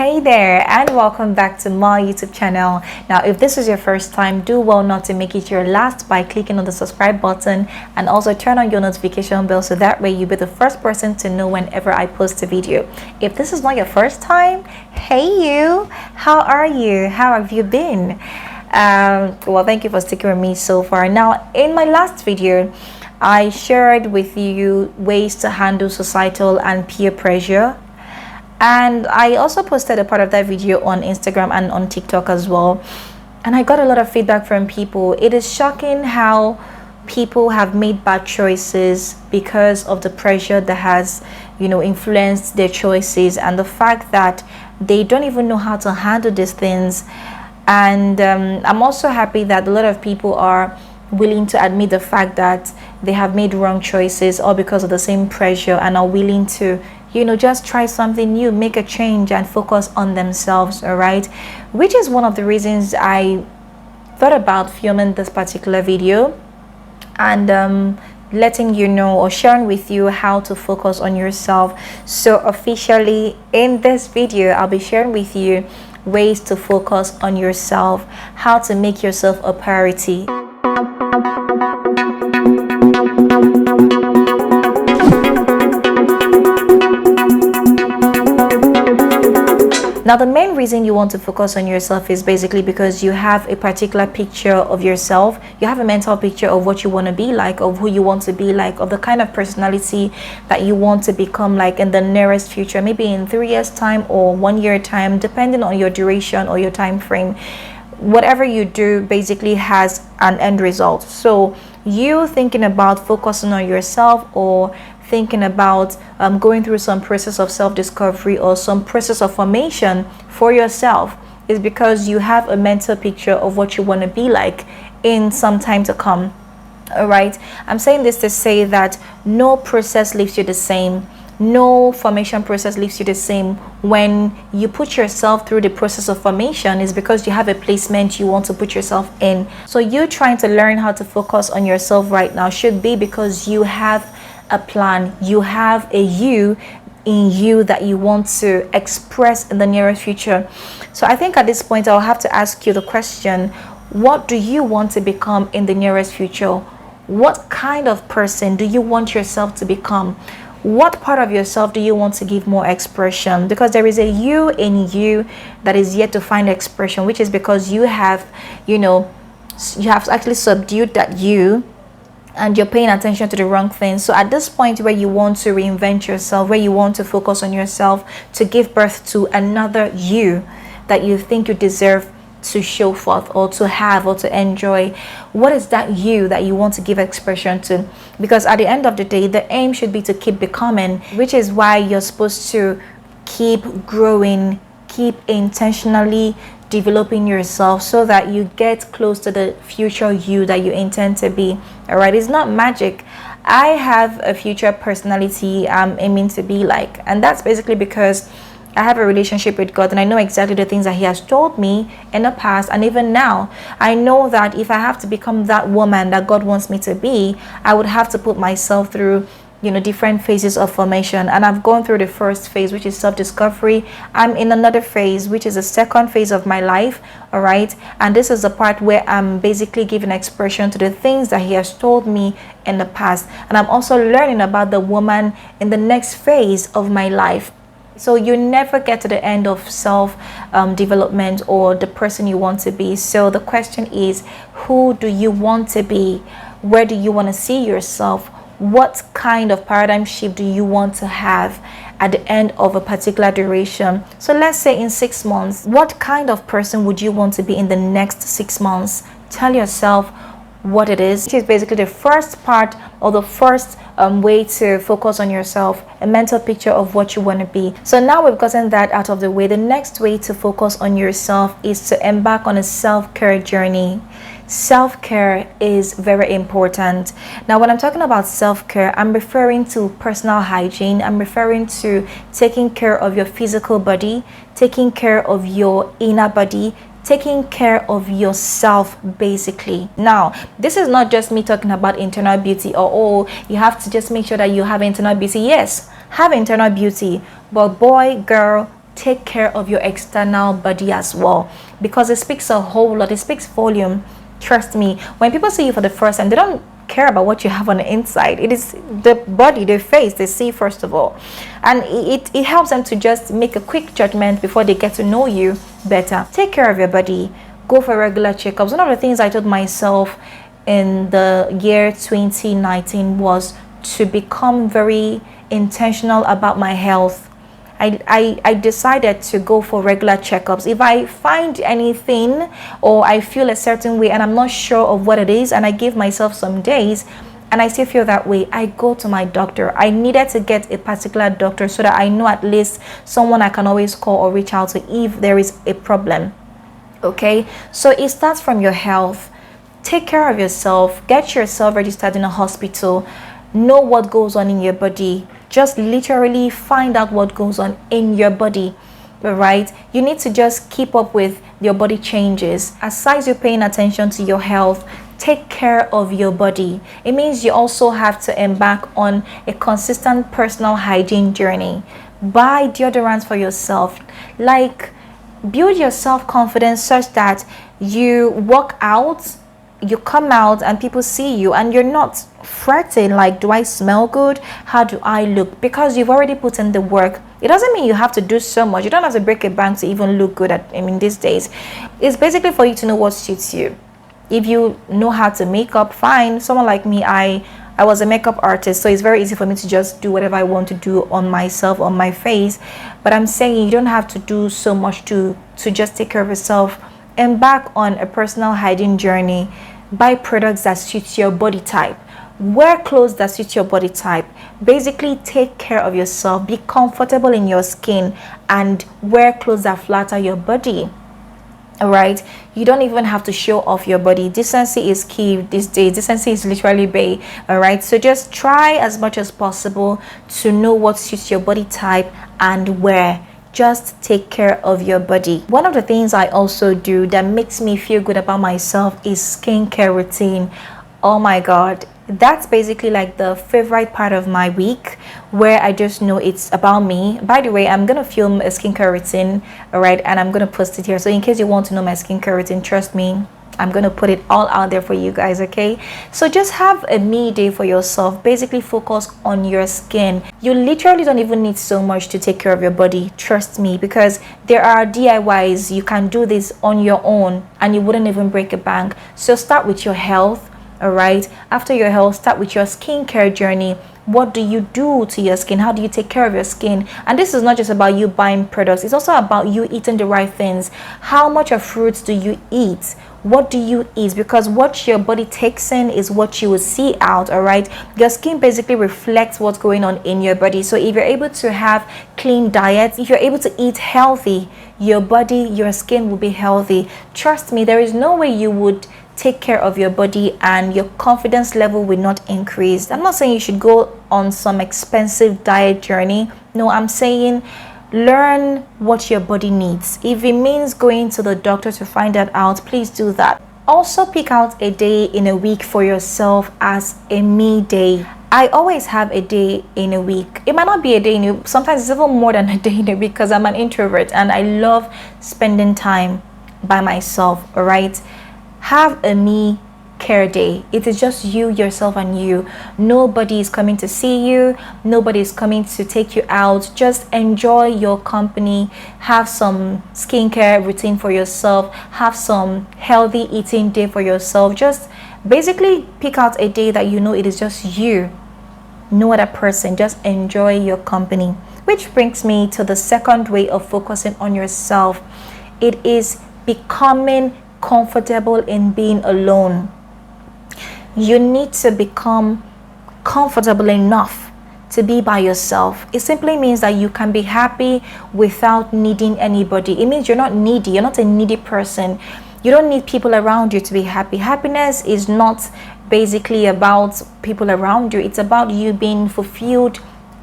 Hey there, and welcome back to my YouTube channel. Now, if this is your first time, do well not to make it your last by clicking on the subscribe button and also turn on your notification bell so that way you'll be the first person to know whenever I post a video. If this is not your first time, hey you, how are you? How have you been? Well, thank you for sticking with me so far. Now, in my last video, I shared with you ways to handle societal and peer pressure. And I also posted a part of that video on Instagram and on TikTok as well. And I got a lot of feedback from people. It is shocking how people have made bad choices because of the pressure that has, influenced their choices, and the fact that they don't even know how to handle these things. And I'm also happy that a lot of people are willing to admit the fact that they have made wrong choices all because of the same pressure, and are willing to just try something new, make a change, and focus on themselves. All right, which is one of the reasons I thought about filming this particular video and letting you know or sharing with you how to focus on yourself. So officially in this video, I'll be sharing with you ways to focus on yourself, how to make yourself a priority. Now, the main reason you want to focus on yourself is basically because you have a particular picture of yourself. You have a mental picture of what you want to be like, of who you want to be like, of the kind of personality that you want to become like in the nearest future, maybe in 3 years time or 1 year time, depending on your duration or your time frame. Whatever you do basically has an end result. So you thinking about focusing on yourself, or thinking about going through some process of self-discovery or some process of formation for yourself, is because you have a mental picture of what you want to be like in some time to come. All right, I'm saying this to say that no process leaves you the same. No formation process leaves you the same. When you put yourself through the process of formation, is because you have a placement you want to put yourself in. So you trying to learn how to focus on yourself right now should be because you have a plan, you have a you in you that you want to express in the nearest future. So I think at this point I'll have to ask you the question, what do you want to become in the nearest future? What kind of person do you want yourself to become? What part of yourself do you want to give more expression? Because there is a you in you that is yet to find expression, which is because you have actually subdued that you, and you're paying attention to the wrong things. So at this point where you want to reinvent yourself, where you want to focus on yourself to give birth to another you that you think you deserve to show forth or to have or to enjoy, what is that you that you want to give expression to? Because at the end of the day, the aim should be to keep becoming, which is why you're supposed to keep growing, keep intentionally developing yourself so that you get close to the future you that you intend to be. All right, it's not magic. I have a future personality I'm aiming to be like, and that's basically because I have a relationship with God, and I know exactly the things that He has told me in the past, and even now I know that if I have to become that woman that God wants me to be, I would have to put myself through different phases of formation. And I've gone through the first phase, which is self-discovery. I'm in another phase, which is the second phase of my life. All right, and this is the part where I'm basically giving expression to the things that He has told me in the past, and I'm also learning about the woman in the next phase of my life. So you never get to the end of self development or the person you want to be. So the question is, who do you want to be? Where do you want to see yourself? What kind of paradigm shift do you want to have at the end of a particular duration? So let's say in 6 months, what kind of person would you want to be in the next 6 months? Tell yourself what it is. Which is basically the first part, or the first way to focus on yourself, a mental picture of what you want to be. So now we've gotten that out of the way, the next way to focus on yourself is to embark on a self-care journey. Self-care is very important. Now, when I'm talking about self-care, I'm referring to personal hygiene. I'm referring to taking care of your physical body, taking care of your inner body, taking care of yourself basically. Now, this is not just me talking about internal beauty, or oh, you have to just make sure that you have internal beauty. Yes, have internal beauty, but boy, girl, take care of your external body as well, because it speaks a whole lot. It speaks volume. Trust me, when people see you for the first time, they don't care about what you have on the inside. It is the body, the face they see first of all, and it helps them to just make a quick judgment before they get to know you better. Take care of your body. Go for regular checkups. One of the things I told myself in the year 2019 was to become very intentional about my health. I decided to go for regular checkups. If I find anything or I feel a certain way and I'm not sure of what it is, and I give myself some days and I still feel that way, I go to my doctor. I needed to get a particular doctor so that I know at least someone I can always call or reach out to if there is a problem. Okay, so it starts from your health. Take care of yourself. Get yourself registered in a hospital. Know what goes on in your body. Just literally find out what goes on in your body, right? You need to just keep up with your body changes. Aside you're paying attention to your health, take care of your body. It means you also have to embark on a consistent personal hygiene journey. Buy deodorants for yourself. Like, build your self-confidence such that you walk out, you come out and people see you and you're not fretting like, do I smell good? How do I look? Because you've already put in the work. It doesn't mean you have to do so much. You don't have to break a bank to even look good these days. It's basically for you to know what suits you. If you know how to make up, fine. Someone like me, I was a makeup artist, so it's very easy for me to just do whatever I want to do on myself, on my face. But I'm saying you don't have to do so much to just take care of yourself. Embark on a personal hygiene journey. Buy products that suit your body type. Wear clothes that suit your body type. Basically, take care of yourself. Be comfortable in your skin and wear clothes that flatter your body. All right, you don't even have to show off your body. Decency is key these days. Decency is literally bae. All right, so just try as much as possible to know what suits your body type and wear. Just take care of your body. One of the things I also do that makes me feel good about myself is skincare routine. Oh my god, that's basically like the favorite part of my week, where I just know it's about me. By the way, I'm gonna film a skincare routine, all right, and I'm gonna post it here, so in case you want to know my skincare routine, trust me, I'm gonna put it all out there for you guys. Okay, so just have a me day for yourself. Basically focus on your skin. You literally don't even need so much to take care of your body, trust me, because there are DIYs. You can do this on your own and you wouldn't even break a bank. So start with your health. All right, after your health, start with your skincare journey. What do you do to your skin? How do you take care of your skin? And this is not just about you buying products, it's also about you eating the right things. How much of fruits do you eat? What do you eat? Because what your body takes in is what you will see out. All right, your skin basically reflects what's going on in your body. So if you're able to have clean diets, if you're able to eat healthy, your body, your skin will be healthy. Trust me, there is no way you would take care of your body and your confidence level will not increase. I'm not saying you should go on some expensive diet journey. No, I'm saying learn what your body needs. If it means going to the doctor to find that out, please do that. Also, pick out a day in a week for yourself as a me day. I always have a day in a week. It might not be a day in a week. Sometimes it's even more than a day in a week because I'm an introvert and I love spending time by myself. All right, have a me care day. It is just you, yourself, and you. Nobody is coming to see you. Nobody is coming to take you out. Just enjoy your company. Have some skincare routine for yourself. Have some healthy eating day for yourself. Just basically pick out a day that you know it is just you, no other person. Just enjoy your company. Which brings me to the second way of focusing on yourself. It is becoming comfortable in being alone. You need to become comfortable enough to be by yourself. It simply means that you can be happy without needing anybody. It means you're not needy. You're not a needy person. You don't need people around you to be happy. Happiness is not basically about people around you. It's about you being fulfilled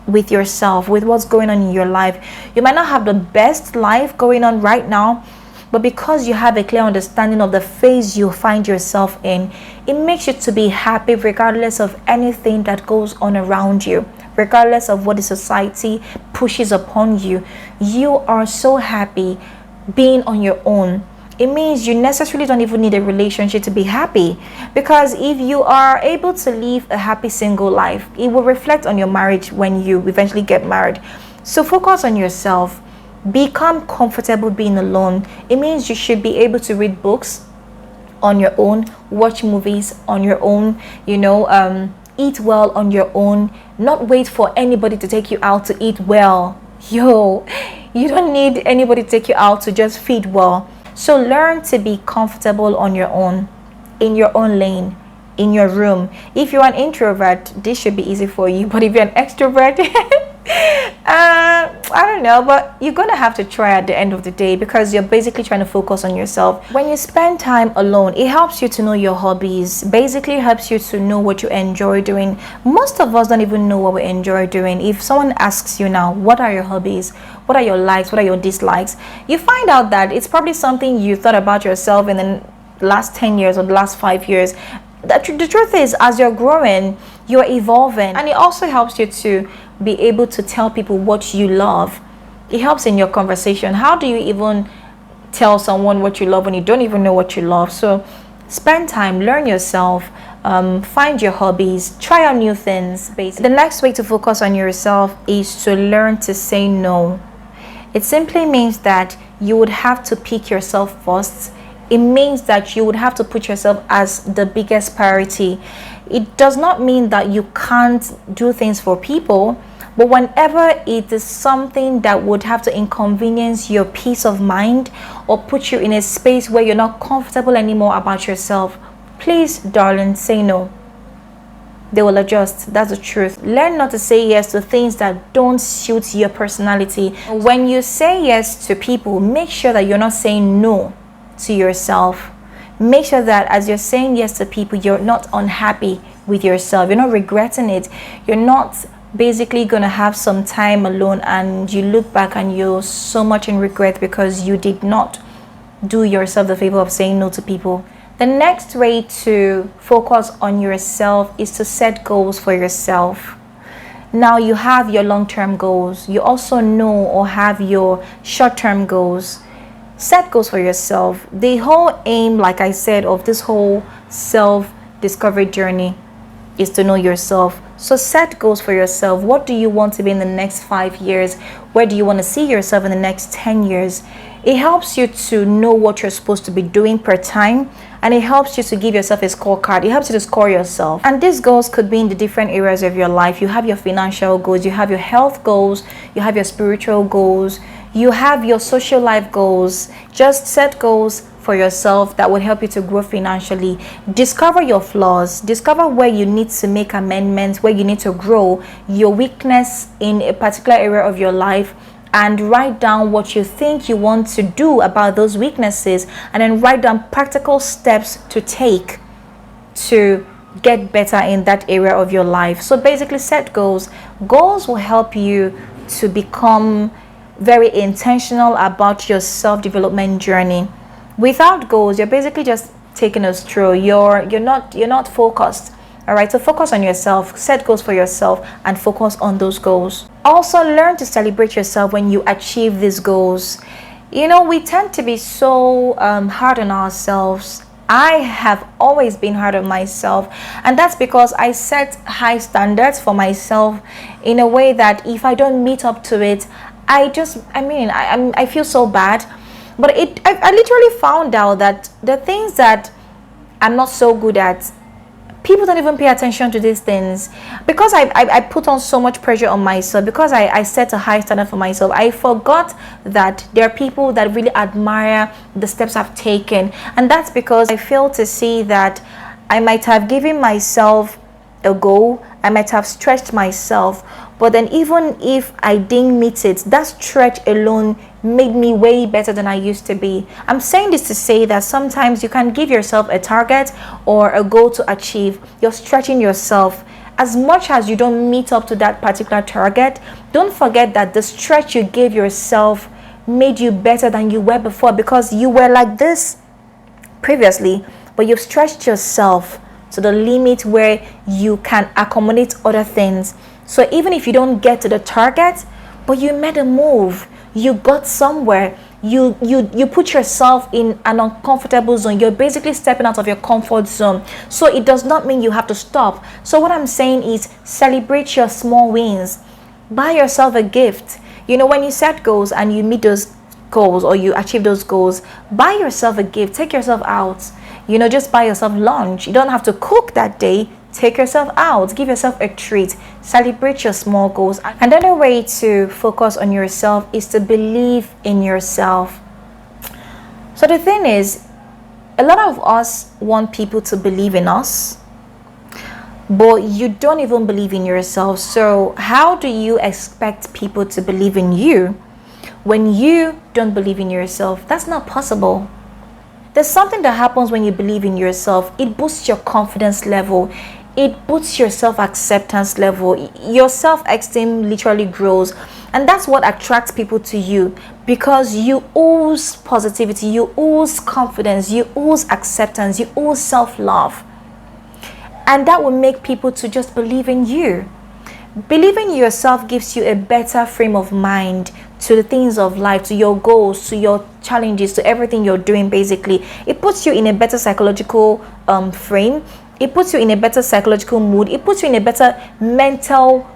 with yourself, with what's going on in your life. You might not have the best life going on right now, but because you have a clear understanding of the phase you find yourself in, it makes you to be happy regardless of anything that goes on around you. regardless of what the society pushes upon you. You are so happy being on your own. It means you necessarily don't even need a relationship to be happy, because if you are able to live a happy single life, it will reflect on your marriage when you eventually get married. So focus on yourself. Become comfortable being alone. It means you should be able to read books on your own, watch movies on your own, eat well on your own, not wait for anybody to take you out to eat well. You don't need anybody to take you out to just feed well. So learn to be comfortable on your own, in your own lane, in your room. If you're an introvert, this should be easy for you. But if you're an extrovert, I don't know, but you're gonna have to try at the end of the day, because you're basically trying to focus on yourself. When you spend time alone, it helps you to know your hobbies, basically helps you to know what you enjoy doing. Most of us don't even know what we enjoy doing. If someone asks you now, what are your hobbies, what are your likes, what are your dislikes, you find out that it's probably something you thought about yourself in the last 10 years or the last 5 years. The truth is, as you're growing, you're evolving, and it also helps you to be able to tell people what you love. It helps in your conversation. How do you even tell someone what you love when you don't even know what you love? So spend time, learn yourself, find your hobbies, try out new things. Basically, the next way to focus on yourself is to learn to say no. It simply means that you would have to pick yourself first. It means that you would have to put yourself as the biggest priority. It does not mean that you can't do things for people, but whenever it is something that would have to inconvenience your peace of mind or put you in a space where you're not comfortable anymore about yourself, please, darling, say no. They will adjust. That's the truth. Learn not to say yes to things that don't suit your personality. When you say yes to people, make sure that you're not saying no to yourself. Make sure that as you're saying yes to people, you're not unhappy with yourself. You're not regretting it. You're not basically gonna have some time alone and you look back and you're so much in regret because you did not do yourself the favor of saying no to people. The next way to focus on yourself is to set goals for yourself. Now you have your long-term goals. You also know or have your short-term goals. Set goals for yourself. The whole aim, like I said, of this whole self-discovery journey is to know yourself. So set goals for yourself. What do you want to be in the next 5 years? Where do you want to see yourself in the next 10 years? It helps you to know what you're supposed to be doing per time, and it helps you to give yourself a scorecard. It helps you to score yourself. And these goals could be in the different areas of your life. You have your financial goals, you have your health goals, you have your spiritual goals, you have your social life goals. Just set goals for yourself that will help you to grow financially. Discover your flaws. Discover where you need to make amendments, where you need to grow, your weakness in a particular area of your life, and write down what you think you want to do about those weaknesses, and then write down practical steps to take to get better in that area of your life. So basically, set goals. Goals will help you to become very intentional about your self-development journey. Without goals, you're basically just taking a stroll. You're not focused. All right, so focus on yourself, set goals for yourself, and focus on those goals. Also, learn to celebrate yourself when you achieve these goals. You know, we tend to be so hard on ourselves. I have always been hard on myself, and that's because I set high standards for myself in a way that if I don't meet up to it, I feel so bad. But I literally found out that the things that I'm not so good at, people don't even pay attention to these things. Because I put on so much pressure on myself, because I set a high standard for myself, I forgot that there are people that really admire the steps I've taken. And that's because I failed to see that I might have given myself a goal, I might have stretched myself, but then even if I didn't meet it, that stretch alone made me way better than I used to be. I'm saying this to say that sometimes you can give yourself a target or a goal to achieve. You're stretching yourself. As much as you don't meet up to that particular target, don't forget that the stretch you gave yourself made you better than you were before, because you were like this previously, but you've stretched yourself to the limit where you can accommodate other things. So even if you don't get to the target, but you made a move, you got somewhere, you put yourself in an uncomfortable zone. You're basically stepping out of your comfort zone. So it does not mean you have to stop. So what I'm saying is, celebrate your small wins. Buy yourself a gift. You know, when you set goals and you meet those goals or you achieve those goals, buy yourself a gift. Take yourself out. You know, just buy yourself lunch. You don't have to cook that day. Take yourself out. Give yourself a treat. Celebrate your small goals. Another way to focus on yourself is to believe in yourself. So the thing is, a lot of us want people to believe in us, but you don't even believe in yourself. So how do you expect people to believe in you when you don't believe in yourself? That's not possible. There's something that happens when you believe in yourself. It boosts your confidence level. It boosts your self-acceptance level. Your self-esteem literally grows. And that's what attracts people to you, because you ooze positivity, you ooze confidence, you ooze acceptance, you ooze self-love. And that will make people to just believe in you. Believing in yourself gives you a better frame of mind to the things of life, to your goals, to your challenges, to everything you're doing. Basically, it puts you in a better psychological frame. It puts you in a better psychological mood. It puts you in a better mental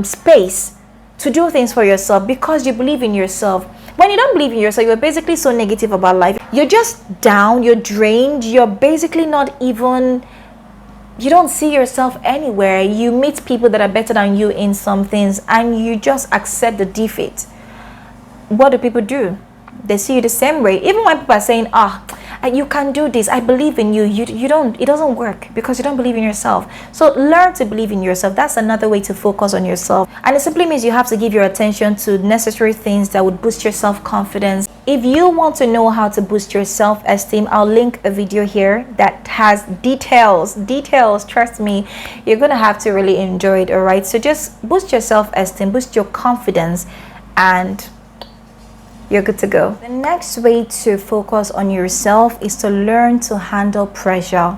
space to do things for yourself, because you believe in yourself. When you don't believe in yourself, you're basically so negative about life. You're just down, you're drained, you're basically not even, you don't see yourself anywhere. You meet people that are better than you in some things and you just accept the defeat. What do people do? They see you the same way. Even when people are saying, you can do this, I believe in you, you don't, it doesn't work because you don't believe in yourself. So learn to believe in yourself. That's another way to focus on yourself. And it simply means you have to give your attention to necessary things that would boost your self-confidence. If you want to know how to boost your self-esteem, I'll link a video here that has details. Trust me, you're gonna have to really enjoy it. All right, so just boost your self-esteem, boost your confidence, and you're good to go. The next way to focus on yourself is to learn to handle pressure.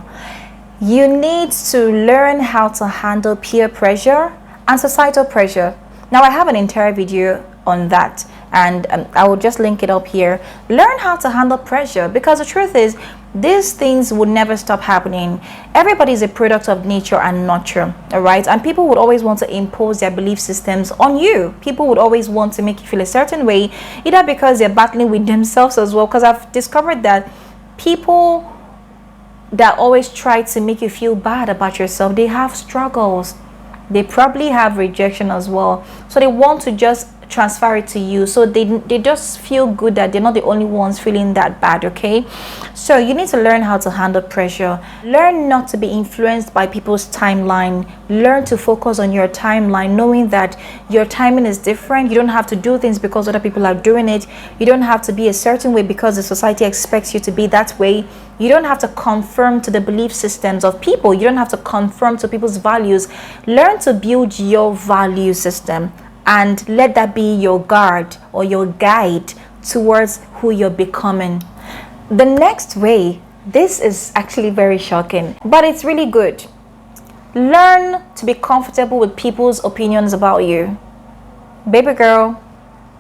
You need to learn how to handle peer pressure and societal pressure. Now, I have an entire video on that, and I will just link it up here. Learn how to handle pressure, because the truth is, these things would never stop happening. Everybody is a product of nature and nurture, all right? And people would always want to impose their belief systems on you. People would always want to make you feel a certain way, either because they're battling with themselves as well, because I've discovered that people that always try to make you feel bad about yourself, they have struggles. They probably have rejection as well. So they want to just transfer it to you, so they just feel good that they're not the only ones feeling that bad. Okay, so you need to learn how to handle pressure. Learn not to be influenced by people's timeline. Learn to focus on your timeline, knowing that your timing is different. You don't have to do things because other people are doing it. You don't have to be a certain way because the society expects you to be that way. You don't have to conform to the belief systems of people. You don't have to conform to people's values. Learn to build your value system, and let that be your guard or your guide towards who you're becoming. The next way, this is actually very shocking, but it's really good. Learn to be comfortable with people's opinions about you. Baby girl,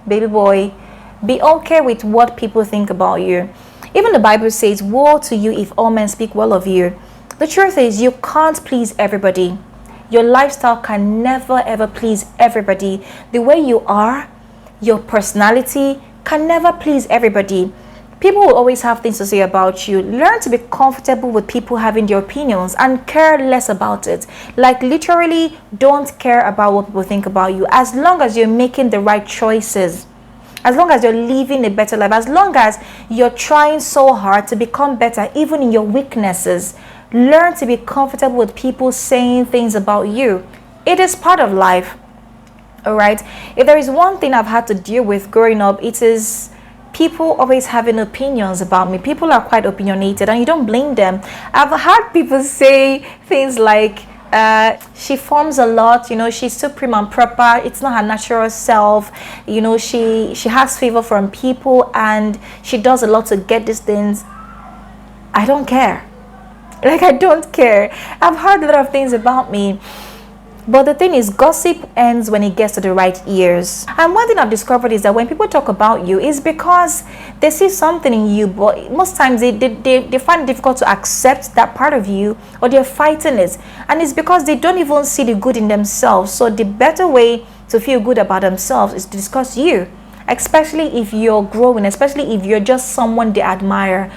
baby boy, be okay with what people think about you. Even the Bible says, woe to you if all men speak well of you. The truth is, you can't please everybody. Your lifestyle can never ever please everybody. The way you are, your personality can never please everybody. People will always have things to say about you. Learn to be comfortable with people having their opinions and care less about it. Like literally, don't care about what people think about you, as long as you're making the right choices. As long as you're living a better life, as long as you're trying so hard to become better, even in your weaknesses. Learn to be comfortable with people saying things about you. It is part of life, all right? If there is one thing I've had to deal with growing up, it is people always having opinions about me. People are quite opinionated, and you don't blame them. I've heard people say things like, she forms a lot, you know, she's too prim and proper, it's not her natural self, you know, she has favor from people and she does a lot to get these things. I don't care. Like, I don't care. I've heard a lot of things about me. But the thing is, gossip ends when it gets to the right ears. And one thing I've discovered is that when people talk about you, it's because they see something in you, but most times they find it difficult to accept that part of you, or they're fighting it. And it's because they don't even see the good in themselves. So the better way to feel good about themselves is to discuss you, especially if you're growing, especially if you're just someone they admire.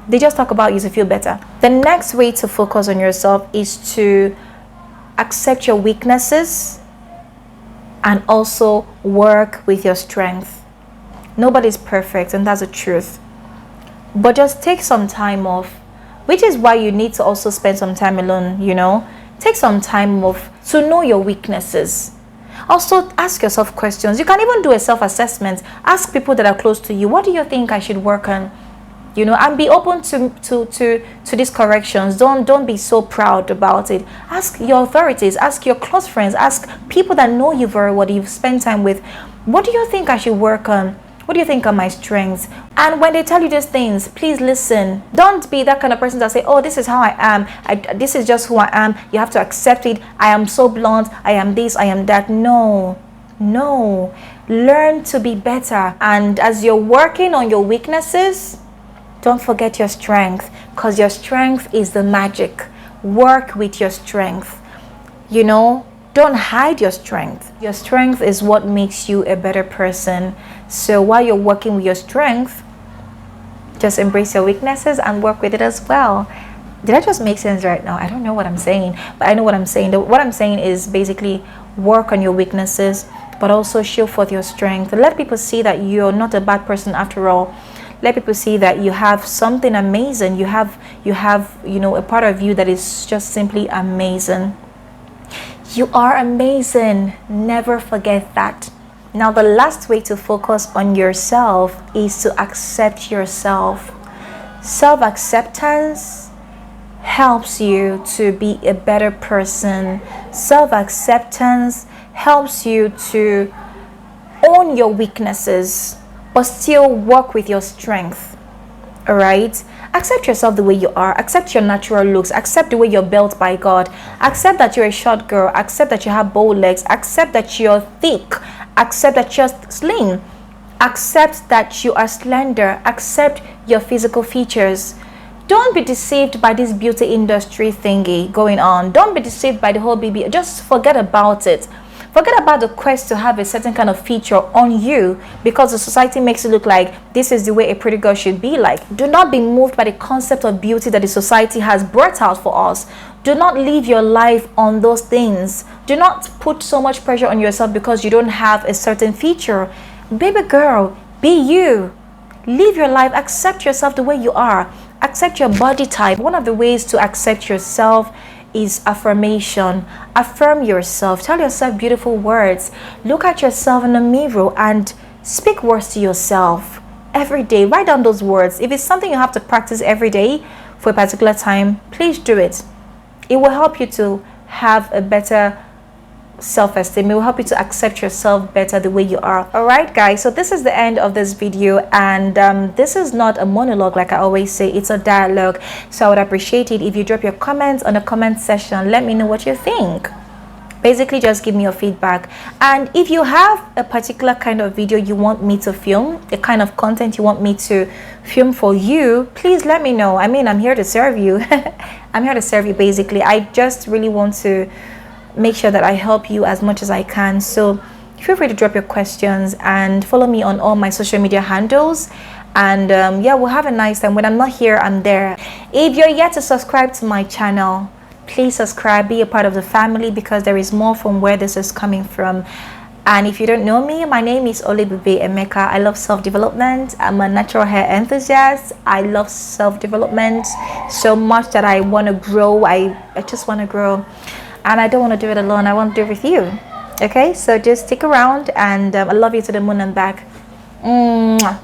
They just talk about you to feel better. The next way to focus on yourself is to accept your weaknesses and also work with your strength. Nobody's perfect, and that's the truth. But just take some time off, which is why you need to also spend some time alone, you know. Take some time off to know your weaknesses. Also, ask yourself questions. You can even do a self-assessment. Ask people that are close to you, what do you think I should work on? You know, and be open to these corrections. Don't be so proud about it. Ask your authorities, ask your close friends, ask people that know you very well, you've spent time with, what do you think I should work on? What do you think are my strengths? And when they tell you these things, please listen. Don't be that kind of person that say, oh, this is how I am. This is just who I am. You have to accept it. I am so blunt. I am this, I am that. No. Learn to be better. And as you're working on your weaknesses, don't forget your strength, because your strength is the magic. Work with your strength. You know, don't hide your strength. Your strength is what makes you a better person. So while you're working with your strength, just embrace your weaknesses and work with it as well. Did I just make sense right now? I don't know what I'm saying, but I know what I'm saying. What I'm saying is basically work on your weaknesses, but also show forth your strength. Let people see that you're not a bad person after all. Let people see that you have something amazing. You have, you know, a part of you that is just simply amazing. You are amazing. Never forget that. Now, the last way to focus on yourself is to accept yourself. Self-acceptance helps you to be a better person. Self-acceptance helps you to own your weaknesses, but still work with your strength. All right? Accept yourself the way you are. Accept your natural looks. Accept the way you're built by God. Accept that you're a short girl. Accept that you have bow legs. Accept that you're thick. Accept that you're slim. Accept that you are slender. Accept your physical features. Don't be deceived by this beauty industry thingy going on. Don't be deceived by the whole BB. Just forget about it. Forget about the quest to have a certain kind of feature on you because the society makes it look like this is the way a pretty girl should be like. Do not be moved by the concept of beauty that the society has brought out for us. Do not live your life on those things. Do not put so much pressure on yourself because you don't have a certain feature. Baby girl, be you. Live your life. Accept yourself the way you are. Accept your body type. One of the ways to accept yourself is affirmation. Affirm yourself. Tell yourself beautiful words. Look at yourself in the mirror and speak words to yourself every day. Write down those words. If it's something you have to practice every day for a particular time, please do it. It will help you to have a better self-esteem. It will help you to accept yourself better the way you are. All right, guys, so this is the end of this video, and this is not a monologue like I always say. It's a dialogue. So I would appreciate it if you drop your comments on the comment section. Let me know what you think. Basically, just give me your feedback. And if you have a particular kind of video you want me to film, the kind of content you want me to film for you, please let me know. I mean, I'm here to serve you. I'm here to serve you, basically. I just really want to make sure that I help you as much as I can. So feel free to drop your questions and follow me on all my social media handles. And yeah, we'll have a nice time. When I'm not here, I'm there. If you're yet to subscribe to my channel, please subscribe, be a part of the family, because there is more from where this is coming from. And if you don't know me, my name is Oluebube Emeka. I love self-development. I'm a natural hair enthusiast. I love self-development so much that I want to grow. I just want to grow. And I don't want to do it alone. I want to do it with you. Okay, so just stick around, and I love you to the moon and back. Mwah.